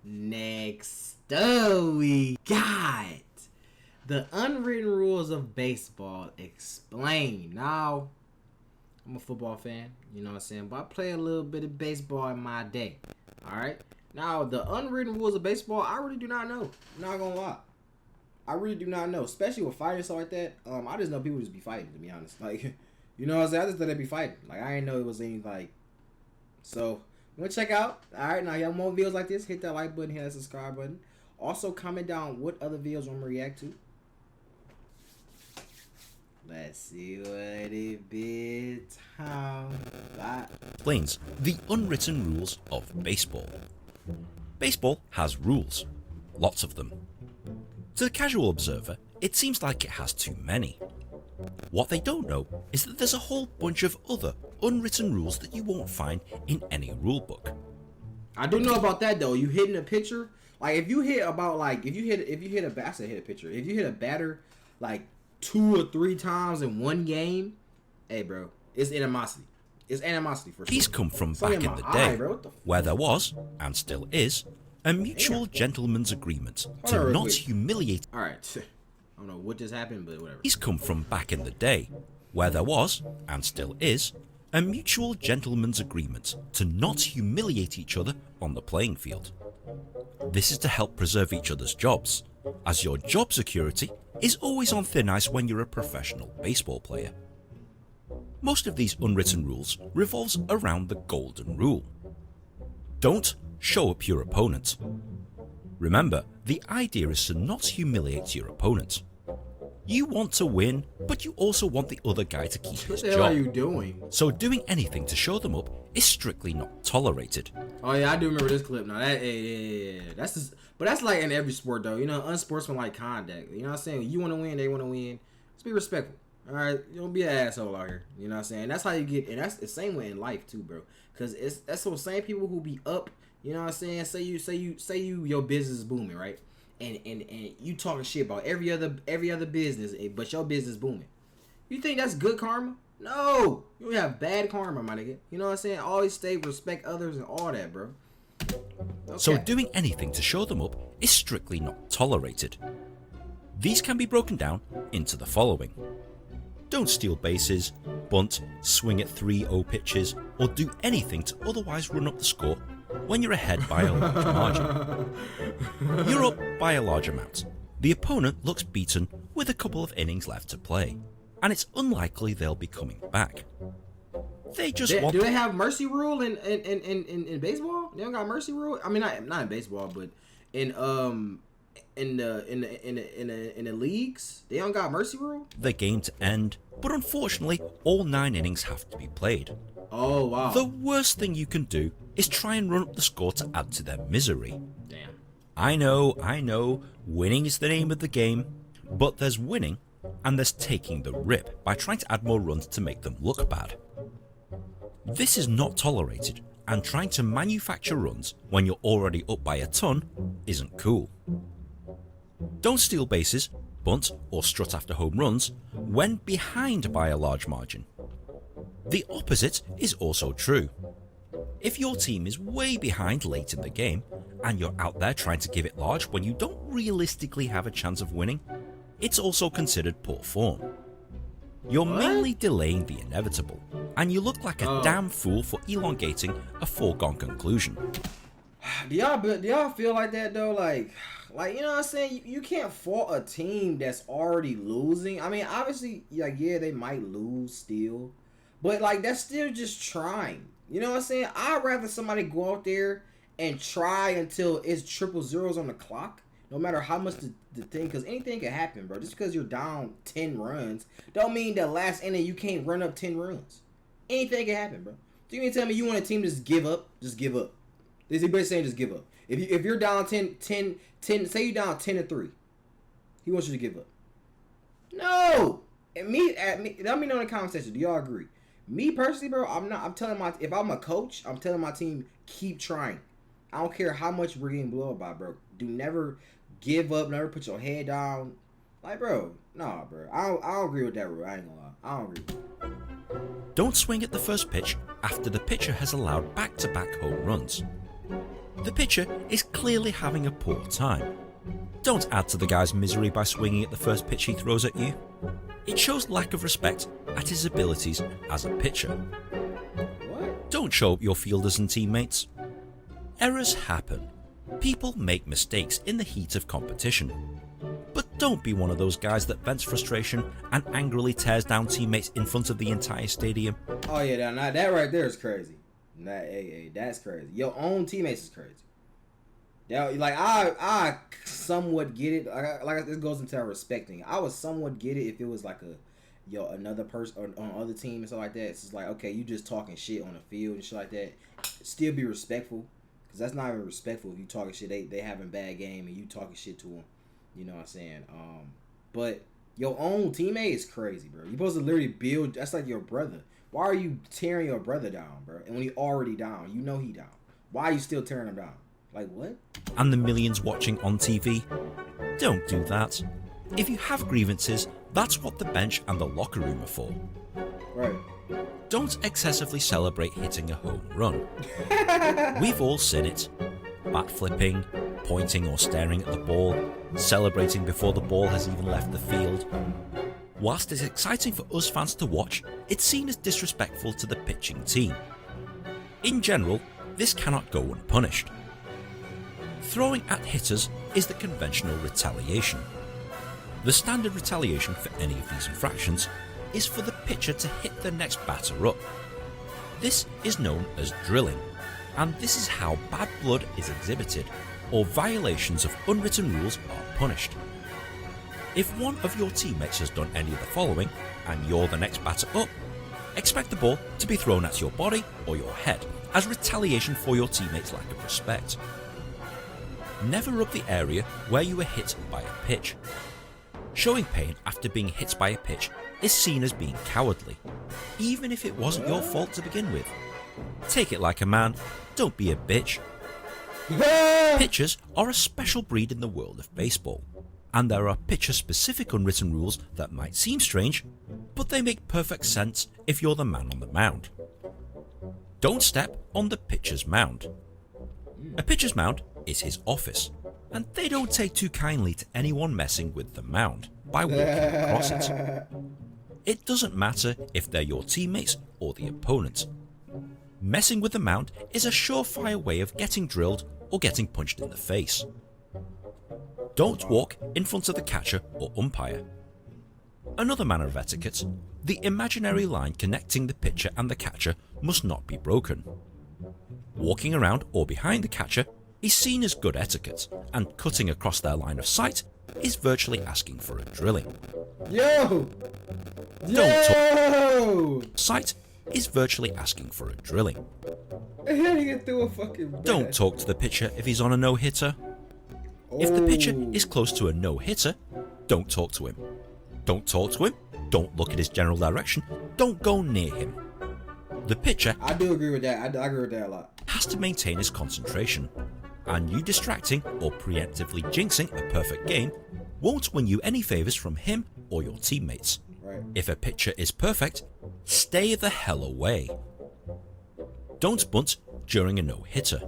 Next up, we got the Unwritten Rules of Baseball explained. Now, I'm a football fan, you know what I'm saying, but I play a little bit of baseball in my day. Alright? Now, the Unwritten Rules of Baseball, I really do not know. I'm not gonna lie. I really do not know, especially with fighting stuff like that. I just know people just be fighting, to be honest. Like, you know what I'm saying? I just thought they'd be fighting. Like, I didn't know it was any, like... So, I'm gonna check out. Alright, now you have more videos like this. Hit that like button, hit that subscribe button. Also, comment down what other videos I'm gonna react to. Let's see what it be. Explains the unwritten rules of baseball. Baseball has rules. Lots of them. To the casual observer, it seems like it has too many. What they don't know is that there's a whole bunch of other unwritten rules that you won't find in any rule book. I do know about that though. You hitting a pitcher, like if you hit about like if you hit a batter, hit a pitcher. If you hit a batter like 2 or 3 times in one game, hey bro, it's animosity. It's animosity for sure. These come from back in the day, where there was, and still is, a mutual gentleman's agreement to not humiliate. Alright, I don't know what just happened, but whatever. These come from back in the day, where there was, and still is, a mutual gentleman's agreement to not humiliate each other on the playing field. This is to help preserve each other's jobs, as your job security is always on thin ice when you're a professional baseball player. Most of these unwritten rules revolves around the golden rule. Don't show up your opponent. Remember, the idea is to not humiliate your opponent. You want to win, but you also want the other guy to keep his job. What the hell are you doing? So doing anything to show them up is strictly not tolerated. Oh yeah, I do remember this clip now. That that's just, but that's like in every sport though. You know, unsportsmanlike conduct. You know what I'm saying? You want to win, they want to win. Just be respectful. All right, you don't be an asshole out here. You know what I'm saying? That's how you get, and that's the same way in life too, bro. Cause that's those same people who be up. You know what I'm saying? Say you your business is booming, right? And you talking shit about every other business, but your business booming. You think that's good karma? No, you have bad karma, my nigga. You know what I'm saying? Always stay, respect others, and all that, bro. Okay. So doing anything to show them up is strictly not tolerated. These can be broken down into the following. Don't steal bases, bunt, swing at 3-0 pitches, or do anything to otherwise run up the score when you're ahead by a large margin. You're up by a large amount. The opponent looks beaten with a couple of innings left to play, and it's unlikely they'll be coming back. They just want. Do they have mercy rule in baseball? They don't got mercy rule. I mean, not in baseball, but in the leagues, they don't got mercy rule. The game to end, but unfortunately, all 9 innings have to be played. Oh wow! The worst thing you can do is try and run up the score to add to their misery. Damn. I know, winning is the name of the game, but there's winning and there's taking the rip by trying to add more runs to make them look bad. This is not tolerated, and trying to manufacture runs when you're already up by a ton isn't cool. Don't steal bases, bunt, or strut after home runs when behind by a large margin. The opposite is also true. If your team is way behind late in the game, and you're out there trying to give it large when you don't realistically have a chance of winning, it's also considered poor form. You're mainly delaying the inevitable, and you look like a damn fool for elongating a foregone conclusion. Do y'all feel like that though? Like you know what I'm saying? You can't fault a team that's already losing. I mean, obviously, like yeah, they might lose still, but like that's still just trying. You know what I'm saying? I'd rather somebody go out there and try until it's 000 on the clock, no matter how much the thing, because anything can happen, bro. Just because you're down 10 runs, don't mean that last inning you can't run up 10 runs. Anything can happen, bro. So you mean tell me you want a team to just give up? Just give up. Is anybody saying just give up? If you're down 10, say you're down 10-3, he wants you to give up. No. Let me know in the comment section. Do y'all agree? Me personally, bro, I'm telling if I'm a coach, I'm telling my team, keep trying. I don't care how much we're getting blown by, bro. Do never give up, never put your head down. Like, bro, nah, bro. I don't agree with that rule. I ain't gonna lie. I don't agree. Don't swing at the first pitch after the pitcher has allowed back-to-back home runs. The pitcher is clearly having a poor time. Don't add to the guy's misery by swinging at the first pitch he throws at you. It shows lack of respect at his abilities as a pitcher. What? Don't show up your fielders and teammates. Errors happen. People make mistakes in the heat of competition. But don't be one of those guys that vents frustration and angrily tears down teammates in front of the entire stadium. Oh yeah, that right there is crazy. That's crazy. Your own teammates is crazy. Yeah, like I somewhat get it. Like this goes into respecting. I would somewhat get it if it was like another person or on other team and stuff like that. It's just like, okay, you just talking shit on the field and shit like that. Still be respectful, because that's not even respectful if you talking shit. They having bad game and you talking shit to them. You know what I'm saying? But your own teammate is crazy, bro. You supposed to literally build. That's like your brother. Why are you tearing your brother down, bro? And when he already down, you know he down. Why are you still tearing him down? Like, what? And the millions watching on TV? Don't do that. If you have grievances, that's what the bench and the locker room are for. Right. Don't excessively celebrate hitting a home run. We've all seen it. Bat flipping, pointing or staring at the ball, celebrating before the ball has even left the field. Whilst it's exciting for us fans to watch, it's seen as disrespectful to the pitching team. In general, this cannot go unpunished. Throwing at hitters is the conventional retaliation. The standard retaliation for any of these infractions is for the pitcher to hit the next batter up. This is known as drilling, and this is how bad blood is exhibited, or violations of unwritten rules are punished. If one of your teammates has done any of the following, and you're the next batter up, expect the ball to be thrown at your body or your head as retaliation for your teammates' lack of respect. Never rub the area where you were hit by a pitch. Showing pain after being hit by a pitch is seen as being cowardly, even if it wasn't your fault to begin with. Take it like a man, don't be a bitch. Pitchers are a special breed in the world of baseball, and there are pitcher-specific unwritten rules that might seem strange, but they make perfect sense if you're the man on the mound. Don't step on the pitcher's mound. A pitcher's mound is his office, and they don't take too kindly to anyone messing with the mound by walking across it. It doesn't matter if they're your teammates or the opponent. Messing with the mound is a surefire way of getting drilled or getting punched in the face. Don't walk in front of the catcher or umpire. Another manner of etiquette, the imaginary line connecting the pitcher and the catcher must not be broken. Walking around or behind the catcher is seen as good etiquette, and cutting across their line of sight is virtually asking for a drilling. Sight is virtually asking for a drilling. Don't talk to the pitcher if he's on a no-hitter. If the pitcher is close to a no-hitter, don't talk to him. Don't talk to him, don't look at his general direction, don't go near him. The pitcher, I do agree with that. I agree with that a lot. Has to maintain his concentration, and you distracting or preemptively jinxing a perfect game won't win you any favours from him or your teammates. Right. If a pitcher is perfect, stay the hell away. Don't bunt during a no-hitter.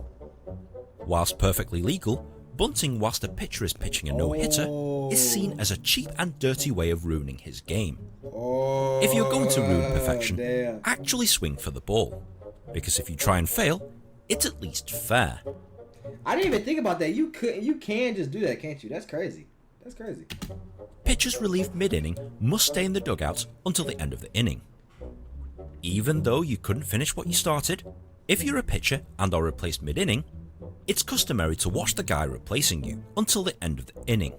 Whilst perfectly legal, bunting whilst a pitcher is pitching a no-hitter is seen as a cheap and dirty way of ruining his game. If you're going to ruin perfection, actually swing for the ball, because if you try and fail, it's at least fair. I didn't even think about that. You can just do that, can't you? That's crazy. That's crazy. Pitchers relieved mid-inning must stay in the dugout until the end of the inning. Even though you couldn't finish what you started, if you're a pitcher and are replaced mid-inning, it's customary to watch the guy replacing you until the end of the inning.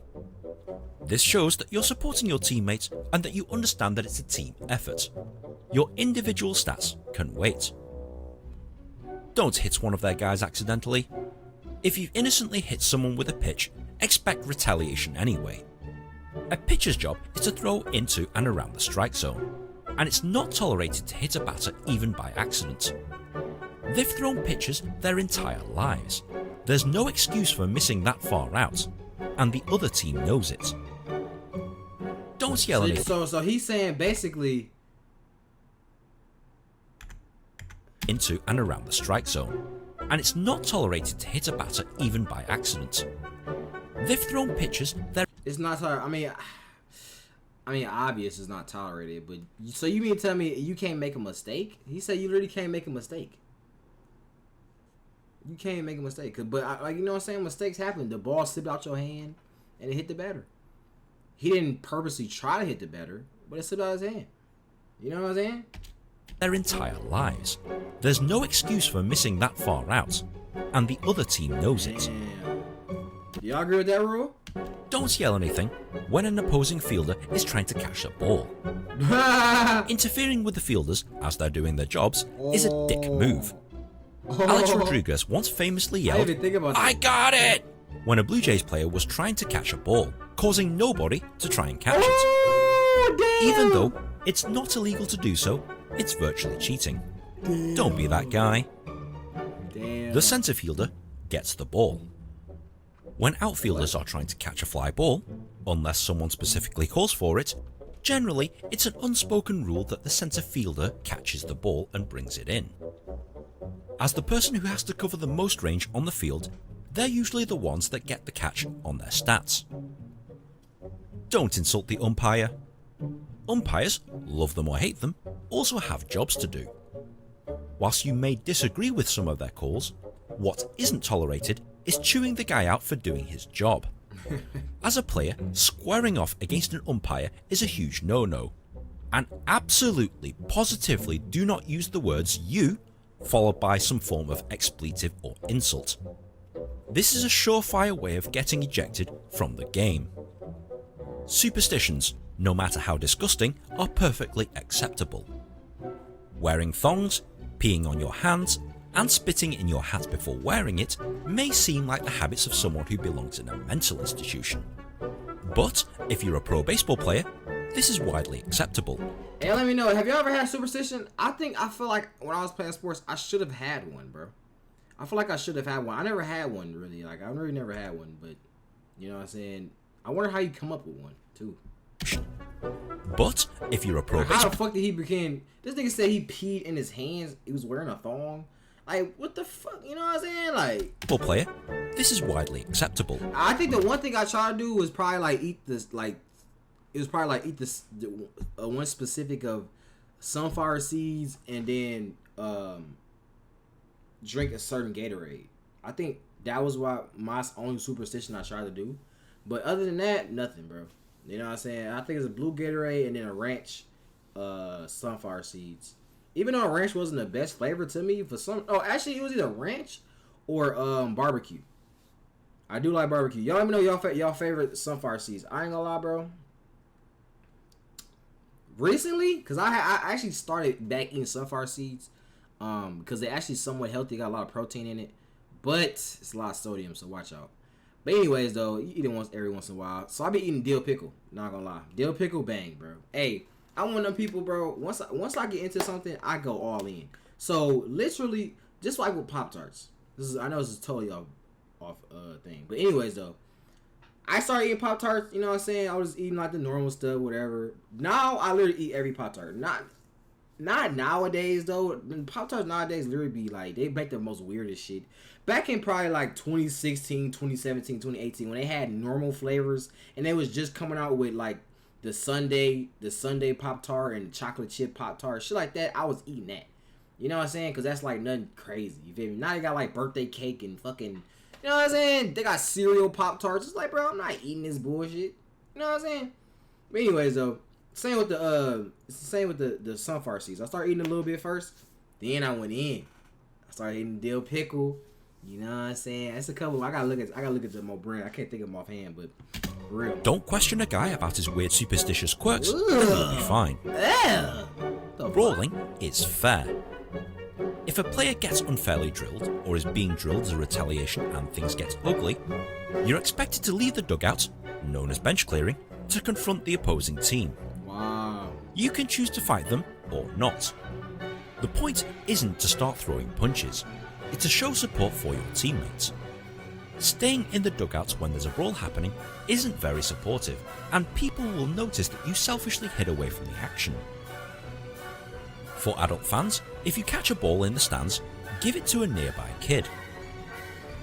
This shows that you're supporting your teammates and that you understand that it's a team effort. Your individual stats can wait. Don't hit one of their guys accidentally. If you've innocently hit someone with a pitch, expect retaliation anyway. A pitcher's job is to throw into and around the strike zone, and it's not tolerated to hit a batter even by accident. They've thrown pitches their entire lives. There's no excuse for missing that far out, and the other team knows it. Don't yell at it. So he's saying basically into and around the strike zone, and it's not tolerated to hit a batter even by accident. They've thrown pitches there. It's not tolerated. I mean, obvious it's not tolerated, but so you mean to tell me you can't make a mistake? He said you literally can't make a mistake. You can't make a mistake, but like, you know what I'm saying? Mistakes happen. The ball slipped out your hand and it hit the batter. He didn't purposely try to hit the batter, but it slipped out his hand. You know what I'm saying? Their entire lives. There's no excuse for missing that far out, and the other team knows it. Damn. Do y'all agree with that rule? Don't yell anything when an opposing fielder is trying to catch a ball. Interfering with the fielders as they're doing their jobs is a dick move. Alex Rodriguez once famously yelled, "I got it!" when a Blue Jays player was trying to catch a ball, causing nobody to try and catch it. Even though it's not illegal to do so, it's virtually cheating. Don't be that guy. The center fielder gets the ball. When outfielders are trying to catch a fly ball, unless someone specifically calls for it, generally it's an unspoken rule that the center fielder catches the ball and brings it in. As the person who has to cover the most range on the field, they're usually the ones that get the catch on their stats. Don't insult the umpire. Umpires, love them or hate them, also have jobs to do. Whilst you may disagree with some of their calls, what isn't tolerated is chewing the guy out for doing his job. As a player, squaring off against an umpire is a huge no-no. And absolutely, positively do not use the words "you" followed by some form of expletive or insult. This is a surefire way of getting ejected from the game. Superstitions, no matter how disgusting, are perfectly acceptable. Wearing thongs, peeing on your hands, and spitting in your hat before wearing it may seem like the habits of someone who belongs in a mental institution. But if you're a pro baseball player, this is widely acceptable. Hey, let me know, have you ever had superstition? I feel like when I was playing sports, I should have had one, bro. I feel like I should have had one. I never had one, really. Like, I really never had one, but, you know what I'm saying? I wonder how you come up with one, too. But if you're a pro baseball... How the fuck did he begin... This nigga said he peed in his hands. He was wearing a thong. Like, what the fuck? You know what I'm saying? Like... Football player, this is widely acceptable. I think the one thing I tried to do was probably, like, eat this, like... It was probably, like, eat this... one specific of sunflower seeds and then, drink a certain Gatorade. I think that was my only superstition I tried to do. But other than that, nothing, bro. You know what I'm saying? I think it's a blue Gatorade and then a ranch sunflower seeds. Even though ranch wasn't the best flavor to me, for some... Oh, actually, it was either ranch or barbecue. I do like barbecue. Y'all let me know y'all favorite sunflower seeds. I ain't gonna lie, bro. Recently, because I actually started back eating sunflower seeds because they're actually somewhat healthy. Got a lot of protein in it. But it's a lot of sodium, so watch out. But anyways, though, you eat it every once in a while. So I be eating dill pickle. Not gonna lie. Dill pickle, bang, bro. Hey, I'm one of them people, bro. Once I get into something, I go all in. So literally, just like with Pop-Tarts. I know this is totally off thing. But anyways, though, I started eating Pop-Tarts. You know what I'm saying? I was eating like the normal stuff, whatever. Now I literally eat every Pop-Tart. Not nowadays, though. Pop-Tarts nowadays literally be like, they make the most weirdest shit. Back in probably like 2016, 2017, 2018, when they had normal flavors and they was just coming out with like the Sunday Pop-Tart and chocolate chip Pop-Tart, shit like that, I was eating that. You know what I'm saying? Because that's like nothing crazy. You feel me? Now they got like birthday cake and fucking, you know what I'm saying? They got cereal Pop-Tarts. It's like, bro, I'm not eating this bullshit. You know what I'm saying? But anyways, though, same with the sunflower seeds. I started eating a little bit first, then I went in. I started eating dill pickle. You know what I'm saying? That's a couple. I gotta look at the more brand. I can't think of them offhand, but for real. Don't question a guy about his weird superstitious quirks, and you'll be fine. Brawling is fair. If a player gets unfairly drilled, or is being drilled as a retaliation and things get ugly, you're expected to leave the dugout, known as bench clearing, to confront the opposing team. Wow. You can choose to fight them or not. The point isn't to start throwing punches. It's to show support for your teammates. Staying in the dugout when there's a brawl happening isn't very supportive, and people will notice that you selfishly hid away from the action. For adult fans, if you catch a ball in the stands, give it to a nearby kid.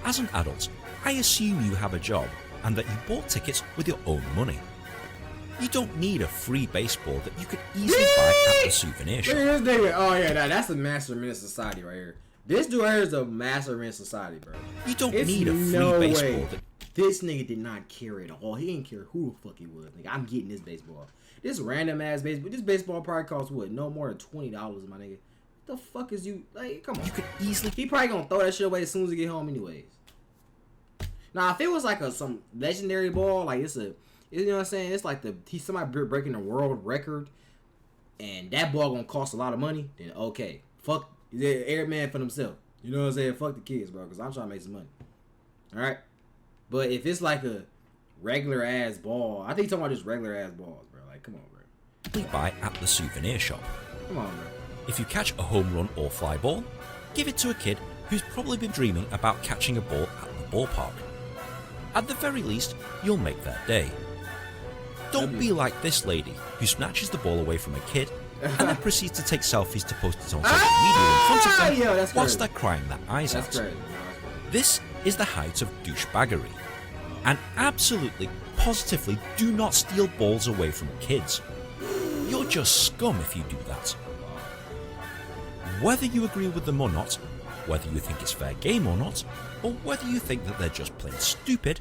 As an adult, I assume you have a job and that you bought tickets with your own money. You don't need a free baseball that you could easily buy at the souvenir shop. Look at this nigga. Oh yeah, that's a master mental society right here. This dude right here is a master mental society, bro. You don't need a free baseball that... This nigga did not care at all. He didn't care who the fuck he was. Nigga, I'm getting this baseball. This random ass baseball. This baseball probably costs what? No more than $20, my nigga. What the fuck is you like? Come on. You could easily... He probably gonna throw that shit away as soon as he get home, anyways. Now, if it was like some legendary ball, like it's a, you know what I'm saying? It's like he's somebody breaking the world record, and that ball gonna cost a lot of money. Then okay, fuck, he's an airman for himself. You know what I'm saying? Fuck the kids, bro, because I'm trying to make some money. All right. But if it's like a regular ass ball, I think you're talking about just regular ass balls, bro. Like, come on, bro. Buy at the souvenir shop. Come on, bro. If you catch a home run or fly ball, give it to a kid who's probably been dreaming about catching a ball at the ballpark. At the very least, you'll make their day. Don't be like this lady who snatches the ball away from a kid and then proceeds to take selfies to post it on social media in front of them whilst they're crying their eyes out. Crazy. This is the height of douchebaggery. And absolutely, positively do not steal balls away from kids. You're just scum if you do that. Whether you agree with them or not, whether you think it's fair game or not, or whether you think that they're just plain stupid,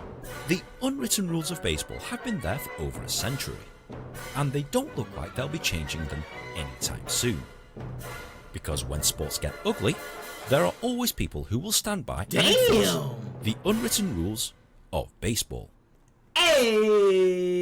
the unwritten rules of baseball have been there for over a century, and they don't look like they'll be changing them anytime soon. Because when sports get ugly, there are always people who will stand by and enforce the unwritten rules of baseball. Hey!